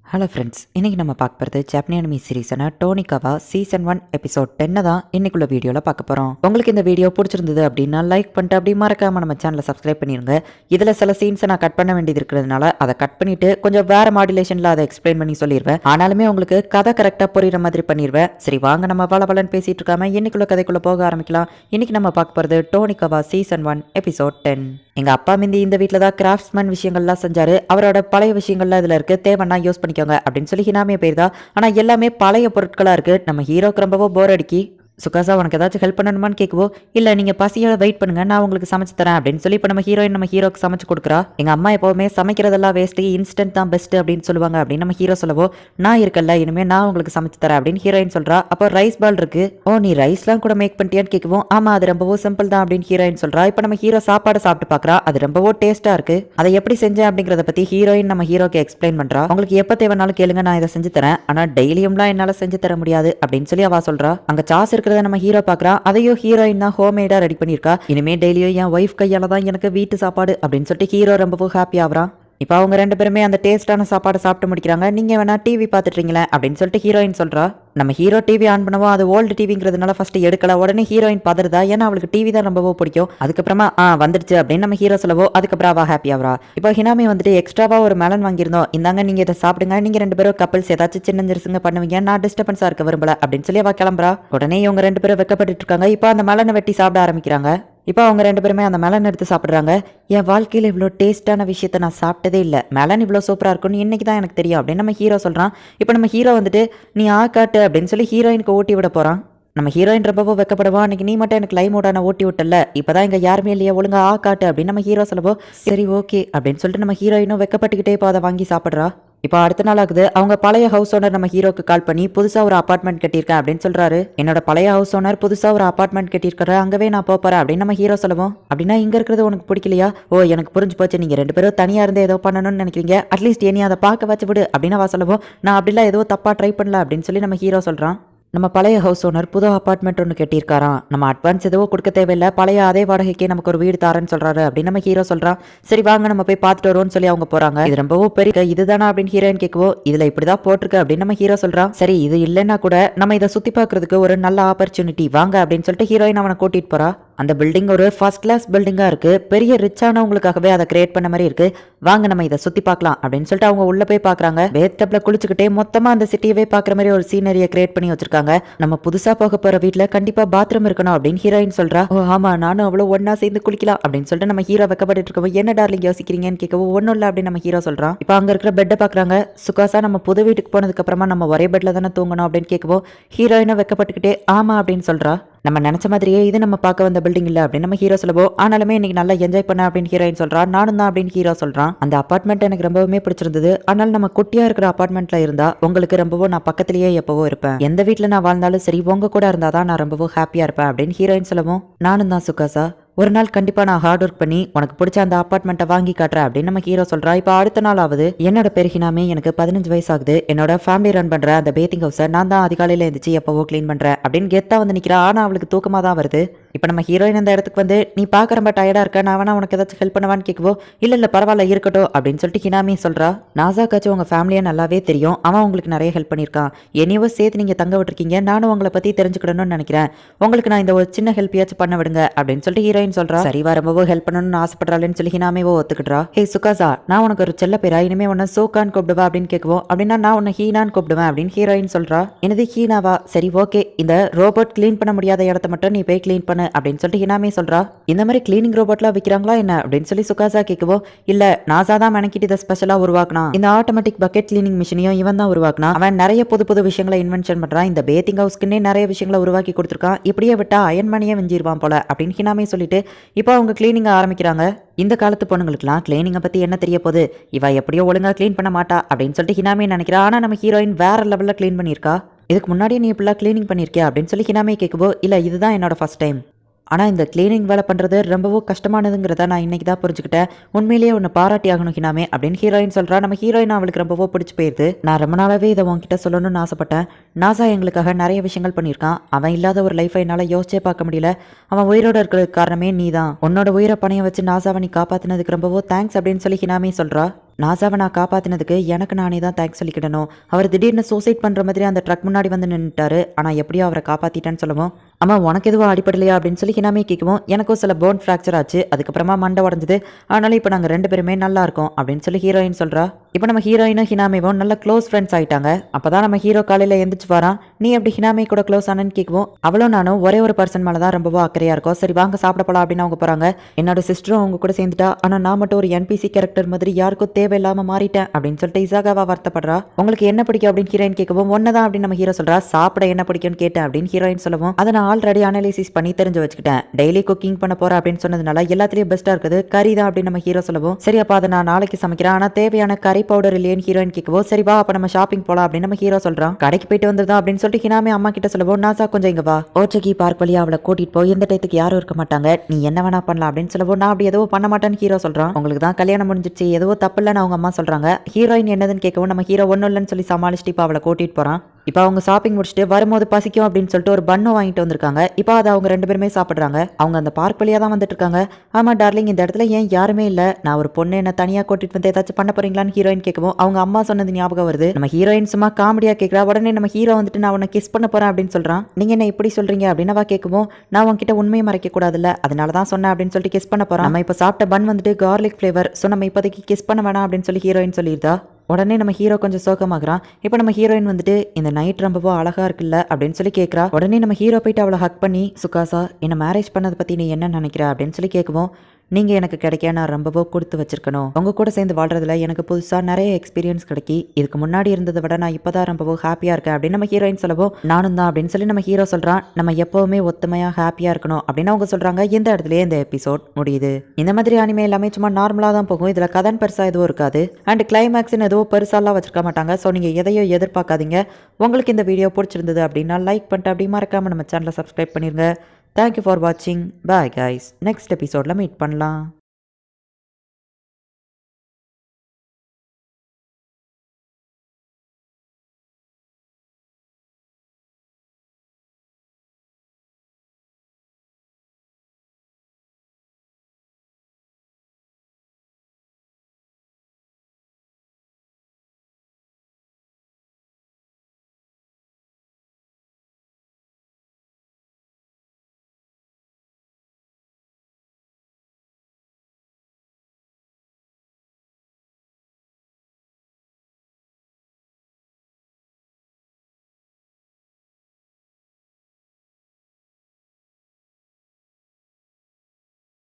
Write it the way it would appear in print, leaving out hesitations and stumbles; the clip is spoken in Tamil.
ஹலோ ஃப்ரெண்ட்ஸ், இன்றைக்கி நம்ம பார்க்க போகிறது ஜப்பனியனமி சீரீஸான டோனிகாவா சீசன் 1 எபிசோட் 10 தான் இன்னைக்குள்ள வீடியோவில் பார்க்க போகிறோம். உங்களுக்கு இந்த வீடியோ பிடிச்சிருந்தது அப்படின்னா லைக் பண்ணிட்டு அப்படி மறக்காமல் நம்ம சேனலை சப்ஸ்கிரைப் பண்ணிடுங்க. இதில் சில சீன்ஸை நான் கட் பண்ண வேண்டியது இருக்கிறதுனால அதை கட் பண்ணிவிட்டு கொஞ்சம் வேறு மாடுலேஷனில் அதை எக்ஸ்பிளைன் பண்ணி சொல்லிடுவேன். ஆனாலுமே உங்களுக்கு கதை கரெக்டாக புரியுற மாதிரி பண்ணிடுவேன். சரி வாங்க, நம்ம வளவலன்னு பேசிகிட்டு இருக்காம இன்னைக்குள்ள கதைக்குள்ளே போக ஆரம்பிக்கலாம். இன்றைக்கி நம்ம பார்க்க போகிறது டோனிகாவா சீசன் 1 எபிசோட் 10. எங்கள் அப்பா மிந்தி இந்த வீட்டில் தான் கிராஃப்ட்ஸ்மேன் விஷயங்கள்லாம் செஞ்சார். அவரோட பழைய விஷயங்கள்லாம் இதில் இருக்குது, தேவைன்னா யூஸ் பண்ணிக்கோங்க அப்படின்னு சொல்லி ஹினாமிய பேர் தான். ஆனால் எல்லாமே பழைய பொருட்களாக இருக்குது. நம்ம ஹீரோக்கு ரொம்பவோ போர் அடிக்கி சுகாசா உனக்கு ஏதாச்சும் ஹெல்ப் பண்ணணுமான்னு கேட்குவோ, இல்லை நீங்கள் பசியோட வெயிட் பண்ணுங்க, நான் உங்களுக்கு சமைச்சு தரேன் அப்படின்னு சொல்லி இப்போ நம்ம ஹீரோக்கு சமைச்சு கொடுக்குறா. எங்கள் அம்மா எப்போவுமே சமைக்கிறதெல்லாம் வேஸ்ட்டு, இன்ஸ்டன்ட் தான் பெஸ்ட்டு அப்படின்னு சொல்லுவாங்க அப்படின்னு நம்ம ஹீரோ சொல்லவோ, நான் இருக்கல இனிமேல் நான் உங்களுக்கு சமைச்சு தரேன் அப்படின்னு ஹீரோயின் சொல்கிறா. அப்போ ரைஸ் பால் இருக்கு, ஓ நீ ரைஸ்லாம் கூட மேக் பண்ணிட்டியான்னு கேட்குவோம். ஆமாம் அது ரொம்பவோ சிம்பிள் தான் அப்படின்னு ஹீரோயின் சொல்கிறா. இப்போ நம்ம ஹீரோ சாப்பாடு சாப்பிட்டு பார்க்குறா, அது ரொம்பவோ டேஸ்ட்டாக இருக்கு. அதை எப்படி செஞ்சேன் அப்படிங்கிறத பற்றி ஹீரோயின் நம்ம ஹீரோக்கு எக்ஸ்பிளைன் பண்ணுறா. உங்களுக்கு எப்போ தேவைனாலும் கேளுங்க, நான் இதை செஞ்சு தரேன், ஆனால் டெய்லியும்லாம் என்னால் செஞ்சு தர முடியாது அப்படின்னு சொல்லி அவ சொல்கிறா. அங்கே சாஸ் இருக்கிறத நம்ம ஹீரோ பார்க்குறா. அதையும் ஹீரோயின் தான் ஹோம்மேடா ரெடி பண்ணியிருக்கா. இனிமே டெய்லியும் என் ஒய்ஃப் கையால தான் எனக்கு வீட்டு சாப்பாடு அப்படின்னு சொல்லிட்டு ஹீரோ ரொம்பவும் ஹாப்பி ஆகுறான். இப்போ அவங்க ரெண்டு பேருமே அந்த டேஸ்டான சாப்பாடை சாப்பிட்டு முடிக்கிறாங்க. நீங்கள் வேணா டிவி பார்த்துட்றீங்களே அப்படின்னு சொல்லிட்டு ஹீரோயின் சொல்கிறா. நம்ம ஹீரோ டிவி ஆன் பண்ணுவோம், அது ஓல்டு டிவிங்கிறதுனால ஃபஸ்ட்டு எடுக்கல. உடனே ஹீரோயின் பதறுதா, ஏன்னா அவளுக்கு டிவி தான் ரொம்பவோ பிடிக்கும். அதுக்கப்புறமா வந்துடுச்சு அப்படின்னு நம்ம ஹீரோ சொல்லவோ, அதுக்கப்புறம் அவள் ஹாப்பி ஆகிறா. இப்போ ஹினாமி வந்துட்டு எக்ஸ்ட்ராவாக ஒரு மெலன் வாங்கியிருந்தோம், இந்தாங்க நீங்கள் இதை சாப்பிடுங்க, நீங்கள் ரெண்டு பேரும் கப்பல்ஸ் ஏதாச்சும் சின்ன சிறுசுங்க பண்ணுவீங்க, நான் டிஸ்டர்பன்ஸாக இருக்க விரும்பல அப்படின்னு சொல்லி அவள் கிளம்புறா. உடனே இவங்க ரெண்டு பேரும் வெக்கப்பட்டு இருக்காங்க. இப்போ அந்த மெலனை வெட்டி சாப்பிட ஆரம்பிக்கிறாங்க. இப்போ அவங்க ரெண்டு பேருமே அந்த மெலன் எடுத்து சாப்பிட்றாங்க. என் வாழ்க்கையில் இவ்வளோ டேஸ்ட்டான விஷயத்தை நான் சாப்பிட்டதே இல்லை, மெலன் இவ்வளோ சூப்பராக இருக்கும்னு இன்னைக்கு தான் எனக்கு தெரியும் அப்படின்னு நம்ம ஹீரோ சொல்கிறான். இப்போ நம்ம ஹீரோ வந்துட்டு நீ காட்டு அப்படின்னு சொல்லி ஹீரோயினுக்கு ஊட்டி விட போகிறான். நம்ம ஹீரோயின் ரொம்பவோ வெக்கப்படுவோம். அன்றைக்கி நீ மட்டும் எனக்கு லைமோடான ஊட்டி விட்டல, இப்போ தான் இங்கே யாருமே இல்லையா, ஒழுங்கா காட்டு அப்படின்னு நம்ம ஹீரோ சொல்லவோ, சரி ஓகே அப்படின்னு சொல்லிட்டு நம்ம ஹீரோயினும் வெக்கப்பட்டுக்கிட்டே இப்போ அதை வாங்கி சாப்பிட்றா. இப்போ அடுத்த நாள் ஆகுது. அவங்க பழைய ஹவுஸ் ஓனர் நம்ம ஹீரோக்கு கால் பண்ணி புதுசாக ஒரு அப்பார்ட்மெண்ட் கட்டியிருக்கேன் அப்படின்னு சொல்கிறாரு. என்னோட பழைய ஹவுஸ் ஓனர் புதுசாக ஒரு அப்பார்ட்மெண்ட் கட்டியிருக்காரு, அங்கவே நான் போகிறேன் அப்படின்னு நம்ம ஹீரோ சொல்லுவோம். அப்படின்னா இங்கே இருக்கிறது உனக்கு பிடிக்கலையா? ஓ எனக்கு புரிஞ்சு போச்சு, நீங்கள் ரெண்டு பேரும் தனியாக இருந்து ஏதோ பண்ணணும்னு நினைக்கிறீங்க, அட்லீஸ்ட் என்னையும் அதை பார்க்க வச்சு விடு அப்படின்னு அவ சொல்லுவோம். நான் அப்படிலாம் ஏதோ தப்பாக ட்ரை பண்ணல அப்படின்னு சொல்லி நம்ம ஹீரோ சொல்கிறான். நம்ம பழைய ஹவுஸ் ஓனர் புது அப்பார்ட்மெண்ட் ஒன்று கட்டியிருக்காராம், நம்ம அட்வான்ஸ் எதுவும் கொடுக்க தேவையில்லை, பழைய அதே வாடகைக்கே நமக்கு ஒரு வீடு தாரேன்னு சொல்கிறாரு அப்படின்னு நம்ம ஹீரோ சொல்கிறான். சரி வாங்க நம்ம போய் பார்த்துட்டு வருவோம்னு சொல்லி அவங்க போகிறாங்க. இது ரொம்பவும் பெரிய இதுதானா அப்படின்னு ஹீரோயின் கேட்குவோம். இதில் இப்படி தான் போட்டிருக்கு அப்படின்னு நம்ம ஹீரோ சொல்கிறான். சரி இது இல்லைன்னா கூட நம்ம இதை சுற்றி பார்க்குறதுக்கு ஒரு நல்ல ஆப்பர்ச்சுனிட்டி வாங்க அப்படின்னு சொல்லிட்டு ஹீரோயின் அவனை கூட்டிகிட்டு போகிறா. அந்த பில்டிங் ஒரு ஃபர்ஸ்ட் கிளாஸ் பில்டிங்காக இருக்குது, பெரிய ரிச்சானவங்களுக்காகவே அதை கிரியேட் பண்ண மாதிரி இருக்குது, வாங்க நம்ம இதை சுற்றி பார்க்கலாம் அப்படின்னு சொல்லிட்டு அவங்க உள்ளே போய் பார்க்குறாங்க. பேத்டப்பில் குளிச்சுக்கிட்டே மொத்தமாக அந்த சிட்டியவே பார்க்குற மாதிரி ஒரு சீனரியை கிரியேட் பண்ணி வச்சிருக்காங்க. நம்ம புதுசாக போக போகிற வீட்டில் கண்டிப்பாக பாத்ரூம் இருக்கணும் அப்படின்னு ஹீரோயின் சொல்கிறா. ஓ ஆமாம் நானும் அவ்வளோ ஒன்றா சேர்ந்து குளிக்கலாம் அப்படின்னு சொல்லிட்டு நம்ம ஹீரோ வெக்கப்பட்டு இருக்கோம். என்ன டார்லிங் யோசிக்கிறீங்கன்னு கேட்கவும் ஒன்றும் இல்லை அப்படின்னு நம்ம ஹீரோ சொல்கிறான். இப்போ அங்கே இருக்கிற பெட்டை பார்க்குறாங்க. சுகாசா நம்ம புது வீட்டுக்கு போனதுக்கப்புறமா நம்ம ஒரே பெட்டில் தானே தூங்கணும் அப்படின்னு கேட்கவும் ஹீரோயினை வெக்கப்பட்டுக்கிட்டே ஆமாம் அப்படின்னு சொல்கிறா. நம்ம நினச்ச மாதிரியே இது நம்ம பார்க்க வந்த பில்டிங் இல்லை அப்படின்னு நம்ம ஹீரோ சொல்லவோ, ஆனாலுமே இன்னைக்கு நல்லா என்ஜாய் பண்ண அப்படின்னு ஹீரோயின் சொல்கிறா. நானும் தான் அப்படின்னு ஹீரோ சொல்கிறான். அந்த அப்பார்ட்மெண்ட் எனக்கு ரொம்பவுமே பிடிச்சிருந்தது, ஆனால் நம்ம குட்டியாக இருக்கிற அப்பார்ட்மெண்ட்டில் இருந்தால் உங்களுக்கு ரொம்பவும் நான் பக்கத்துலேயே எப்போவோ இருப்பேன், எந்த வீட்டில் நான் வாழ்ந்தாலும் சரி உங்க கூட இருந்தால் தான் நான் ரொம்பவும் ஹாப்பியாக இருப்பேன் அப்படின்னு ஹீரோயின் சொல்லவும், நானும் தான் சுகாசா ஒரு நாள் கண்டிப்பாக நான் ஹார்ட் ஒர்க் பண்ணி உனக்கு பிடிச்ச அந்த அப்பார்ட்மெண்ட்டை வாங்கி காட்டுறேன் அப்படின்னு நம்ம ஹீரோ சொல்கிறா. இப்போ அடுத்த நாள் ஆகுது. என்னோட பேர் ஹினாமி, எனக்கு 15 வயசு ஆகுது. என்னோட ஃபேமிலி ரன் பண்ணுற அந்த பேத்திங் ஹவுஸை நான் தான் அதிகாலையில் எழுந்திரிச்சு எப்போவோ க்ளீன் பண்ணுறேன் அப்படின்னு கெத்தா வந்து நிற்கிறா. ஆனால் அவளுக்கு தூக்கமாக தான் வருது. இப்போ நம்ம ஹீரோயின் அந்த இடத்துக்கு வந்து நீ பார்க்க ரொம்ப டயர்டாக இருக்க, நான் வேணா உனக்கு ஏதாச்சும் ஹெல்ப் பண்ணுவான்னு கேட்குவோ, இல்லை பரவாயில்ல இருக்கட்டும் அப்படின்னு சொல்லிட்டு ஹினாமி சொல்கிறா. நாசாக்காச்சும் உங்கள் ஃபேமிலியை நல்லாவே தெரியும், அவன் உங்களுக்கு நிறைய ஹெல்ப் பண்ணியிருக்கான், என்னையோ சேர்த்து நீங்கள் தங்க விட்டுருக்கீங்க, நானும் உங்களை பற்றி தெரிஞ்சுக்கணும்னு நினைக்கிறேன், உங்களுக்கு நான் இந்த ஒரு சின்ன ஹெல்ப்பையாச்சும் பண்ண விடுங்க அப்படின்னு சொல்லிட்டு ஹீரோயின் சொல்கிறா. சரி ரொம்பவோ ஹெல்ப் பண்ணணும்னு ஆசைப்படுறாள்னு சொல்லி ஹினாமிவோ ஒத்துக்கிட்டா. ஹே சுகாசா, நான் உனக்கு ஒரு செல்ல பேரா, இனிமே உன்னை சோகான்னு கூப்பிடுவா அப்படின்னு கேட்குவோம். அப்படின்னா நான் உன்னை ஹீனான்னு கூப்பிடுவேன் அப்படின்னு ஹீரோயின் சொல்றா. எனது ஹீனாவா? சரி ஓகே, இந்த ரோபோட் கிளீன் பண்ண முடியாத இடத்த மட்டும் நீ போய் கிளீன் பண்ணு அப்படின்னு சொல்லிட்டு ஹினாமி சொல்றா. இந்த மாதிரி கிளீனிங் ரோபோட்லாம் விற்கிறாங்களா என்ன அப்படின்னு சொல்லி சுகாசா கேட்குவோம். இல்ல நாசா தான் மெனக்கிட்டு இதை ஸ்பெஷலா உருவாக்குனா, இந்த ஆட்டோமேட்டிக் பக்கெட் கிளீனிங் மிஷினையும் இவன் தான் உருவாக்குனா, அவன் நிறைய புது புது விஷயங்களை இன்வென்ஷன் பண்றான், இந்த பேத்திங் ஹவுஸ்க்குன்னே நிறைய விஷயங்களை உருவாக்கி கொடுத்துருக்கான், இப்படியே விட்டா அயன்மணியே வெஞ்சிருவான் போல அப்படின்னு ஹினாமி சொல்லிட்டு இப்போ அவங்க கிளீனிங் ஆரம்பிக்கிறாங்க. இந்த காலத்து பொண்ணுங்களுக்குலாம் கிளீனிங்கை பற்றி என்ன தெரிய போகுது, இவ எப்படியோ ஒழுங்காக க்ளீன் பண்ண மாட்டா அப்படின்னு சொல்லிட்டு ஹினாமி நினைக்கிறா. ஆனால் நம்ம ஹீரோயின் வேற லெவலில் க்ளீன் பண்ணியிருக்கா. இதுக்கு முன்னாடியே நீ இப்படிலாம் க்ளீனிங் பண்ணியிருக்கியா அப்படின்னு சொல்லி ஹினாமி கேட்குவோ, இல்லை இதுதான் என்னோட ஃபர்ஸ்ட் டைம், ஆனால் இந்த கிளீனிங் வேலை பண்ணுறது ரொம்பவும் கஷ்டமானதுங்கிறத நான் இன்றைக்கி தான் புரிஞ்சுக்கிட்டேன், உண்மையிலேயே ஒன்று பாராட்டி ஆகணும் ஹினாமே அப்படின்னு ஹீரோயின் சொல்கிறா. நம்ம ஹீரோயின் அவளுக்கு ரொம்பவோ பிடிச்சி போயிடுது. நான் ரொம்ப நாளாகவே இதை உங்ககிட்ட சொல்லணும்னு ஆசைப்பட்டேன், நாசா எங்களுக்காக நிறைய விஷயங்கள் பண்ணியிருக்கான், அவன் இல்லாத ஒரு லைஃபை என்னால் யோசிச்சே பார்க்க முடியல, அவன் உயிரோடு இருக்கிறதுக்கு காரணமே நீ தான், உன்னோட உயிரை பணைய வச்சு நாசாவை நீ காப்பாற்றினதுக்கு ரொம்பவோ தேங்க்ஸ் அப்படின்னு சொல்லி ஹினாமே சொல்கிறா. நாசாவை நான் காப்பாத்தினதுக்கு எனக்கு நானே தான் தேங்க்ஸ் சொல்லிக்கிடணும். அவர் திடீர்னு சூசைட் பண்ற மாதிரி அந்த ட்ரக் முன்னாடி வந்து நின்னுட்டாரு. ஆனா எப்படியோ அவரை காப்பாத்திட்டேன்னு சொல்லவும், அம்மா உனக்கு எதுவும் அடிப்படலையா அப்படின்னு சொல்லி ஹினாமே கேட்கவும், எனக்கும் சில போன் ஃப்ராக்சர் ஆச்சு, அதுக்கப்புறமா மண்டை உடஞ்சது, ஆனாலும் இப்போ நாங்கள் 2 பேருமே நல்லா இருக்கோம் அப்படின்னு சொல்லி ஹீரோயின் சொல்றா. இப்போ நம்ம ஹீரோயினும் ஹினாமேவும் நல்ல க்ளோஸ் ஃப்ரெண்ட்ஸ் ஆயிட்டாங்க. அப்பதான் நம்ம ஹீரோ காலையில எந்திரிச்சு வரான். நீ எப்படி ஹினாமே கூட க்ளோஸ் ஆனன்னு கேட்கவும், அவளும் நானும் ஒரே ஒரு பர்சன் மேலே தான் ரொம்பவும் அக்கறையா இருக்கோம். சரி வாங்க சாப்பிட போலாம் அப்படின்னு அவங்க போறாங்க. என்னோட சிஸ்டரும் அவங்க கூட சேர்ந்துட்டா, ஆனா நான் மட்டும் ஒரு என்பிசி கேரக்டர் மாதிரி யாருக்கும் தேவையில்லாம மாறிட்டேன் அப்படின்னு சொல்லிட்டு இசாகாவா வருத்தப்படுறா. உங்களுக்கு என்ன பிடிக்கும் அப்படின்னு ஹீரோயின் கேட்கவும், ஒன்னதான் அப்படின்னு நம்ம ஹீரோ சொல்றா. சாப்பிட என்ன பிடிக்கும்னு கேட்டேன் அப்படின்னு ஹீரோயின் சொல்லவும், அதை நான் ஆல்ரெடி அனலைசிஸ் பண்ணி தெரிஞ்சு வச்சுக்கிட்டேன். டெய்லி குக்கிங் பண்ண போறேன் அப்படின்னு சொன்னதுனால எல்லாத்துலயும் பெஸ்டா இருக்குது கறி தான் அப்படின்னு நம்ம ஹீரோ சொல்லவும், சரி அப்ப அதை நான் நாளைக்கு சமைக்கிறேன், ஆனா தேவையான கறி பவுடர் இல்லையேன்னு ஹீரோயின் கேட்கவும், சரி வா அப்ப நம்ம ஷாப்பிங் போலாம் அப்படின்னு நம்ம ஹீரோ சொல்றான். கடைக்கு போயிட்டு வந்ததா அப்படின்னு சொல்லிட்டு ஹினாமே அம்மா கிட்ட சொல்லவும், நாசா கொஞ்சம் இங்க வா, ஓச்சகி பார்க் வழியா அவளை கூட்டிட்டு போய் இந்த டயத்துக்கு யாரும் இருக்க மாட்டாங்க, நீ என்ன வேணா பண்ணலாம் அப்படின்னு சொல்லவும், நான் அப்படி எதுவும் பண்ண மாட்டேன்னு ஹீரோ சொல்றான். உங்களுக்கு தான் கல்யாணம் முடிஞ்சிச்சு, எதுவும் தப்பு இல்லைன்னு அவங்க அம்மா சொல்றாங்க. ஹீரோயின் என்னதுன்னு கேட்கவும் நம்ம ஹீரோ ஒன்னும் இல்லைன்னு சொல்லி சமாளிச்சுட்டு இப்போ அவளை கூட்டிட்டு போறான். இப்போ அவங்க ஷாப்பிங் முடிச்சுட்டு வரும்போது பசிக்கும் அப்படின்னு சொல்லிட்டு ஒரு பன்னு வாங்கிட்டு வந்திருக்காங்க. இப்போ அதை அவங்க 2 பேருமே சாப்பிட்றாங்க. அவங்க அந்த பார்க் வழியா தான் வந்துட்டு இருக்காங்க. ஆமா டார்லிங், இந்த இடத்துல ஏன் யாருமே இல்லை, நான் ஒரு பொண்ணு என்ன தனியாக கூட்டிட்டு வந்து ஏதாச்சும் பண்ண போறீங்களான்னு ஹீரோயின் கேட்கவும், அவங்க அம்மா சொன்னது ஞாபகம் வருது. நம்ம ஹீரோயின் சும்மா காமெடியா கேட்குறா. உடனே நம்ம ஹீரோ வந்துட்டு நான் உன்னை கிஸ் பண்ண போறேன் அப்படின்னு சொல்றான். நீங்க என்ன இப்படி சொல்றீங்க அப்படின்னு அவ கேட்கவும், நான் உன்கிட்ட உண்மையை மறைக்க கூடாதுல்ல, அதனால தான் சொன்னேன் அப்படின்னு சொல்லிட்டு கிஸ் பண்ண போறான். நம்ம இப்போ சாப்பிட்ட பன் வந்துட்டு கார்லிக் ஃபிளேவர், ஸோ நம்ம இப்போதைக்கு கிஸ் பண்ண வேணாம் அப்படின்னு சொல்லி ஹீரோயின் சொல்லியிருந்தா. உடனே நம்ம ஹீரோ கொஞ்சம் சோகமாகறான். இப்போ நம்ம ஹீரோயின் வந்துட்டு இந்த நைட் ரொம்பவோ அழகா இருக்குல்ல அப்படின்னு சொல்லி கேட்குறா. உடனே நம்ம ஹீரோ போயிட்டு அவளை ஹக் பண்ணி, சுகாசா என்ன மேரேஜ் பண்ணதை பற்றி நீ என்ன நினைக்கிற அப்படின்னு சொல்லி கேட்கவும், நீங்கள் எனக்கு கிடைக்க நான் ரொம்பவோ கொடுத்து வச்சிருக்கணும். உங்கள் கூட சேர்ந்து வாழ்றதுல எனக்கு புதுசாக நிறைய எக்ஸ்பீரியன்ஸ் கிடைக்கி, இதுக்கு முன்னாடி இருந்ததை விட நான் இப்போ தான் ரொம்பவோ ஹாப்பியாக இருக்கேன் அப்படின்னு நம்ம ஹீரோயின் சொல்லவும், நானும் தான் அப்படின்னு சொல்லி நம்ம ஹீரோ சொல்கிறான். நம்ம எப்போவுமே ஒத்துமையாக ஹாப்பியாக இருக்கணும் அப்படின்னு அவங்க சொல்கிறாங்க. இந்த இடத்துலயே இந்த எபிசோட் முடியுது. இந்த மாதிரி அனிமே எல்லாமே சும்மா நார்மலாக தான் போகும். இதில் கதன் பெருசாக எதுவும் இருக்காது. அண்ட் கிளைமேக்ஸ்னு எதுவும் பெருசாலாம் வச்சிருக்க மாட்டாங்க. ஸோ நீங்கள் எதையோ எதிர்பார்க்காதீங்க. உங்களுக்கு இந்த வீடியோ பிடிச்சிருந்தது அப்படின்னா லைக் பண்ணிட்டு அப்படி மறக்காமல் நம்ம சேனலை சப்ஸ்கிரைப் பண்ணிருங்க. தேங்க்யூ ஃபார் வாட்சிங். Bye guys. நெக்ஸ்ட் எபிசோடில் மீட் பண்ணலாம்.